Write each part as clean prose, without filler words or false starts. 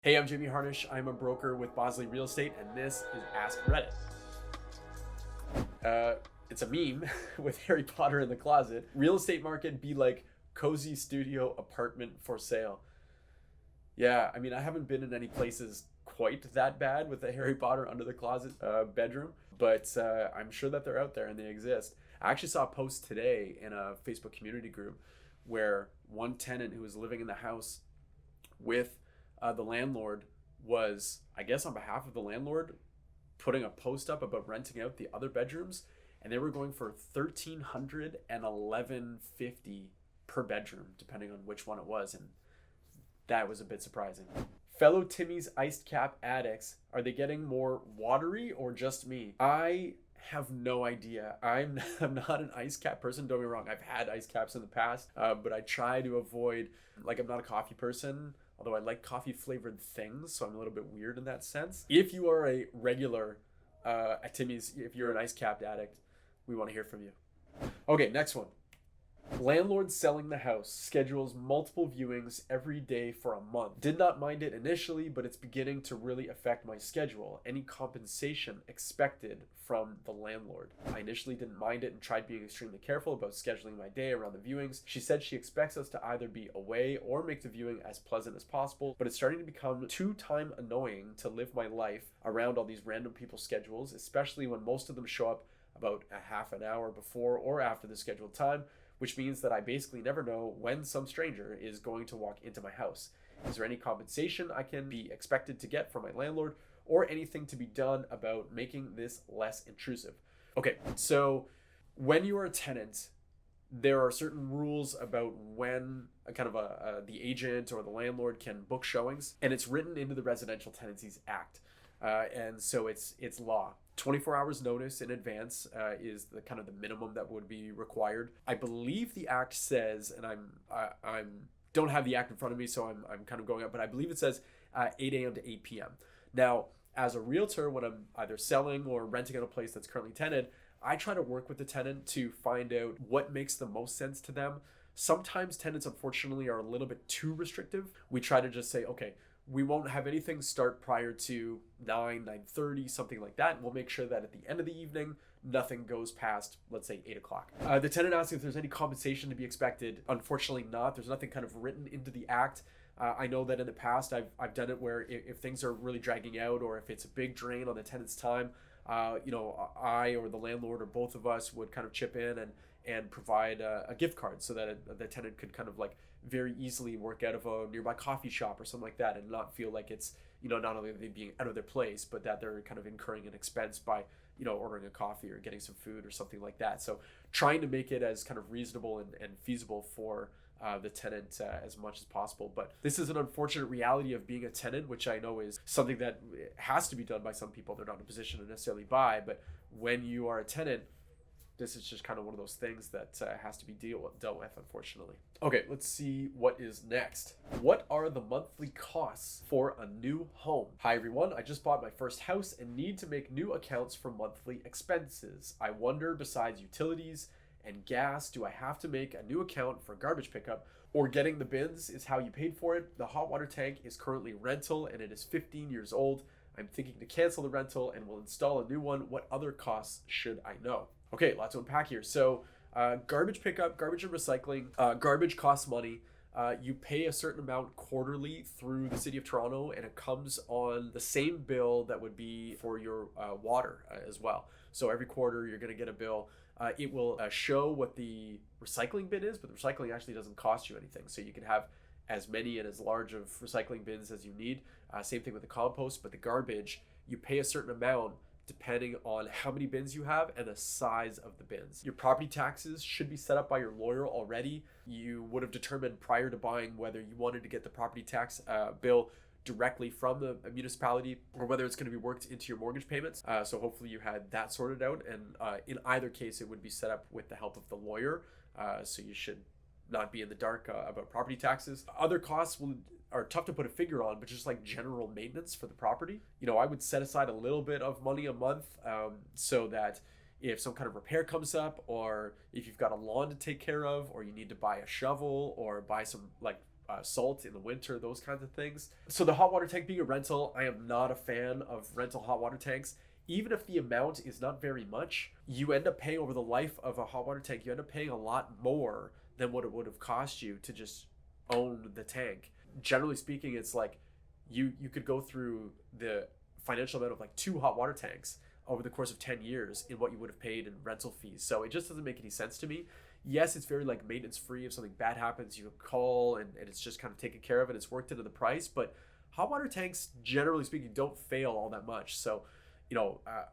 Hey, I'm Jamie Harnish. I'm a broker with Bosley Real Estate, and this is Ask Reddit. It's a meme with Harry Potter in the closet. Real estate market be like cozy studio apartment for sale. Yeah, I mean, I haven't been in any places quite that bad with the Harry Potter under the closet bedroom, but I'm sure that they're out there and they exist. I actually saw a post today in a Facebook community group where one tenant who was living in the house with the landlord was, I guess, on behalf of the landlord, putting a post up about renting out the other bedrooms, and they were going for 1,300 and 1,150 per bedroom, depending on which one it was, and that was a bit surprising. Fellow Timmy's iced cap addicts, are they getting more watery or just me? I have no idea. I'm not an ice cap person. Don't get me wrong. I've had ice caps in the past, but I try to avoid. Like, I'm not a coffee person. Although I like coffee flavored things, so I'm a little bit weird in that sense. If you are a regular at Timmy's, if you're an ice capped addict, we want to hear from you. Okay, next one. Landlord selling the house schedules multiple viewings every day for a month. Did not mind it initially, but it's beginning to really affect my schedule. Any compensation expected from the landlord? I initially didn't mind it and tried being extremely careful about scheduling my day around the viewings. She said she expects us to either be away or make the viewing as pleasant as possible, but it's starting to become too time annoying to live my life around all these random people's schedules, especially when most of them show up about a half an hour before or after the scheduled time, which means that I basically never know when some stranger is going to walk into my house. Is there any compensation I can be expected to get from my landlord, or anything to be done about making this less intrusive? Okay, so when you are a tenant, there are certain rules about when the agent or the landlord can book showings, and it's written into the Residential Tenancies Act. And so it's law. 24 hours notice in advance is the kind of the minimum that would be required. I believe the act says, and I'm don't have the act in front of me, so I'm kind of going up, but I believe it says 8 a.m. to 8 p.m. Now, as a realtor, when I'm either selling or renting out a place that's currently tenanted, I try to work with the tenant to find out what makes the most sense to them. Sometimes tenants, unfortunately, are a little bit too restrictive. We try to just say, okay, we won't have anything start prior to 9:30, something like that. We'll make sure that at the end of the evening, nothing goes past, let's say, 8 o'clock. The tenant asks if there's any compensation to be expected. Unfortunately not. There's nothing kind of written into the act. I know that in the past, I've done it where if things are really dragging out, or if it's a big drain on the tenant's time, I or the landlord or both of us would kind of chip in and provide a gift card so that the tenant could kind of like very easily work out of a nearby coffee shop or something like that, and not feel like it's, not only are they being out of their place, but that they're kind of incurring an expense by, ordering a coffee or getting some food or something like that. So trying to make it as kind of reasonable and feasible for the tenant as much as possible. But this is an unfortunate reality of being a tenant, which I know is something that has to be done by some people. They're not in a position to necessarily buy, but when you are a tenant, this is just kind of one of those things that has to be dealt with, unfortunately. Okay, let's see what is next. What are the monthly costs for a new home? Hi everyone, I just bought my first house and need to make new accounts for monthly expenses. I wonder, besides utilities and gas, do I have to make a new account for garbage pickup, or getting the bins is how you paid for it? The hot water tank is currently rental and it is 15 years old. I'm thinking to cancel the rental and will install a new one. What other costs should I know? Okay, lots to unpack here. So garbage pickup, garbage and recycling, garbage costs money. You pay a certain amount quarterly through the City of Toronto, and it comes on the same bill that would be for your water as well. So every quarter you're going to get a bill. It will show what the recycling bin is, but the recycling actually doesn't cost you anything. So you can have as many and as large of recycling bins as you need. Same thing with the compost, but the garbage, you pay a certain amount depending on how many bins you have and the size of the bins. Your property taxes should be set up by your lawyer already. You would have determined prior to buying whether you wanted to get the property tax bill directly from the municipality, or whether it's going to be worked into your mortgage payments. So hopefully you had that sorted out, and in either case it would be set up with the help of the lawyer. So you should not be in the dark about property taxes. Other costs are tough to put a figure on, but just like general maintenance for the property. I would set aside a little bit of money a month so that if some kind of repair comes up, or if you've got a lawn to take care of, or you need to buy a shovel or buy some like salt in the winter, those kinds of things. So the hot water tank being a rental, I am not a fan of rental hot water tanks. Even if the amount is not very much, you end up paying over the life of a hot water tank, you end up paying a lot more than what it would have cost you to just own the tank. Generally speaking, it's like you could go through the financial amount of like 2 hot water tanks over the course of 10 years in what you would have paid in rental fees. So it just doesn't make any sense to me. Yes, it's very like maintenance free. If something bad happens, you call and it's just kind of taken care of and it's worked into the price. But hot water tanks, generally speaking, don't fail all that much. So,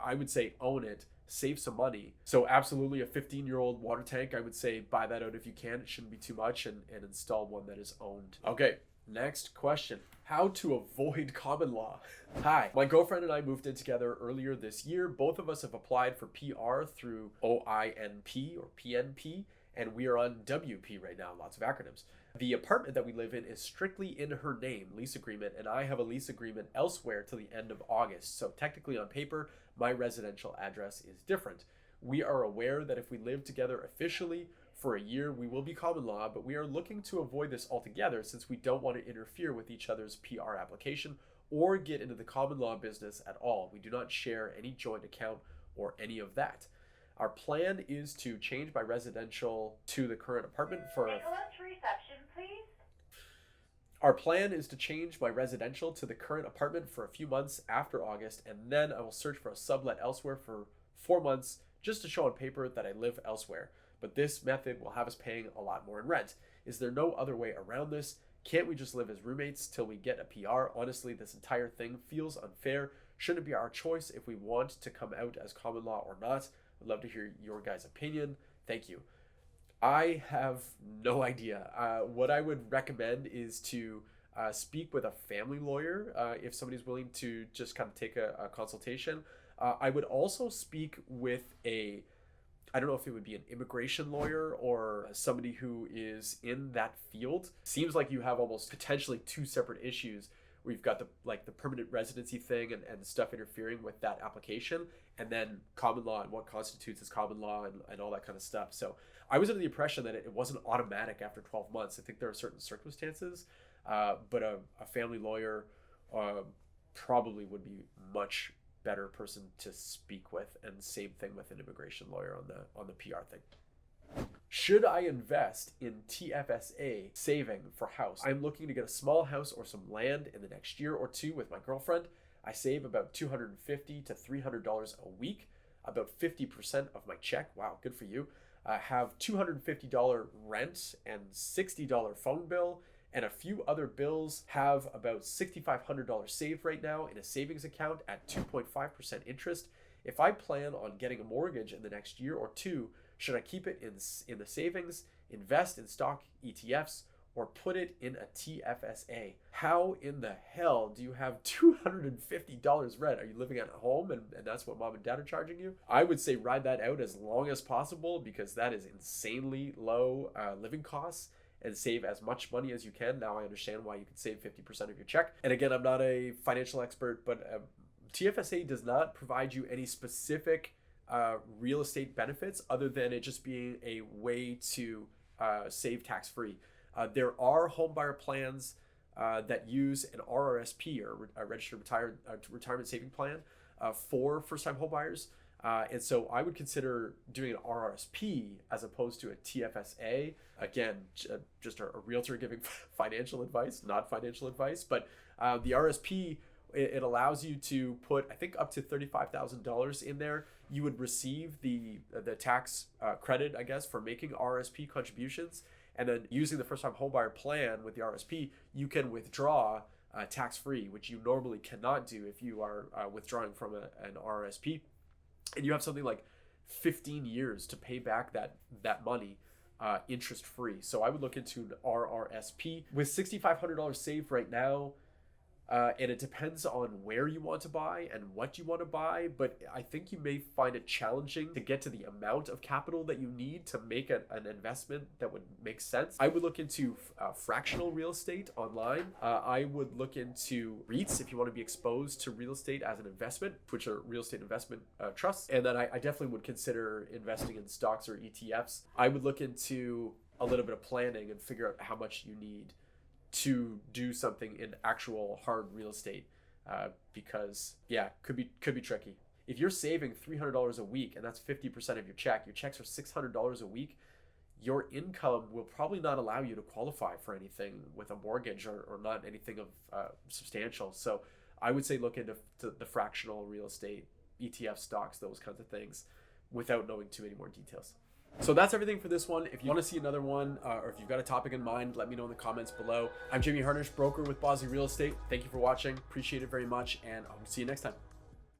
I would say own it, save some money. So absolutely a 15-year-old water tank, I would say buy that out if you can. It shouldn't be too much, and install one that is owned. Okay, next question. How to avoid common law. Hi, my girlfriend and I moved in together earlier this year. Both of us have applied for PR through OINP or PNP, and we are on WP right now, lots of acronyms. The apartment that we live in is strictly in her name, lease agreement, and I have a lease agreement elsewhere till the end of August. So technically on paper, my residential address is different. We are aware that if we live together officially for a year, we will be common law, but we are looking to avoid this altogether since we don't want to interfere with each other's PR application or get into the common law business at all. We do not share any joint account or any of that. Our plan is to change my residential to the current apartment for... Nicholas, reception, please. Our plan is to change my residential to the current apartment for a few months after August, and then I will search for a sublet elsewhere for 4 months just to show on paper that I live elsewhere. But this method will have us paying a lot more in rent. Is there no other way around this? Can't we just live as roommates till we get a PR? Honestly, this entire thing feels unfair. Shouldn't it be our choice if we want to come out as common law or not? I'd love to hear your guys' opinion. Thank you. I have no idea. What I would recommend is to speak with a family lawyer if somebody's willing to just kind of take a consultation. I would also speak with I don't know if it would be an immigration lawyer or somebody who is in that field. Seems like you have almost potentially 2 separate issues where you've got the permanent residency thing and stuff interfering with that application, and then common law and what constitutes as common law and all that kind of stuff. So I was under the impression that it wasn't automatic after 12 months. I think there are certain circumstances, but a family lawyer probably would be much better person to speak with, and same thing with an immigration lawyer on the PR thing. Should I invest in TFSA saving for house? I'm looking to get a small house or some land in the next year or 2 with my girlfriend. I save about $250 to $300 a week, about 50% of my check. Wow, good for you. I have $250 rent and $60 phone bill, and a few other bills. Have about $6,500 saved right now in a savings account at 2.5% interest. If I plan on getting a mortgage in the next year or 2, should I keep it in the savings, invest in stock ETFs, or put it in a TFSA? How in the hell do you have $250 rent? Are you living at home and that's what mom and dad are charging you? I would say ride that out as long as possible, because that is insanely low living costs, and save as much money as you can. Now I understand why you could save 50% of your check. And again, I'm not a financial expert, but TFSA does not provide you any specific real estate benefits other than it just being a way to save tax-free. There are homebuyer plans that use an RRSP, or a registered retirement saving plan, for first-time homebuyers. And so I would consider doing an RRSP as opposed to a TFSA. Again, just a realtor giving financial advice, not financial advice. But the RRSP, it allows you to put, I think, up to $35,000 in there. You would receive the tax credit, I guess, for making RRSP contributions. And then using the first-time homebuyer plan with the RRSP, you can withdraw tax-free, which you normally cannot do if you are withdrawing from an RRSP. And you have something like 15 years to pay back that money interest-free. So I would look into an RRSP. With $6,500 saved right now, and it depends on where you want to buy and what you want to buy, but I think you may find it challenging to get to the amount of capital that you need to make an investment that would make sense. I would look into fractional real estate online. I would look into REITs if you want to be exposed to real estate as an investment, which are real estate investment trusts. And then I definitely would consider investing in stocks or ETFs. I would look into a little bit of planning and figure out how much you need to do something in actual hard real estate, because yeah, could be tricky. If you're saving $300 a week and that's 50% of your checks are $600 a week, your income will probably not allow you to qualify for anything with a mortgage, or not anything of substantial. So I would say look into the fractional real estate, ETF stocks, those kinds of things, without knowing too many more details. So that's everything for this one. If you want to see another one, or if you've got a topic in mind, let me know in the comments below. I'm Jamie Harnish, broker with Bosley Real Estate. Thank you for watching. Appreciate it very much, and I'll see you next time.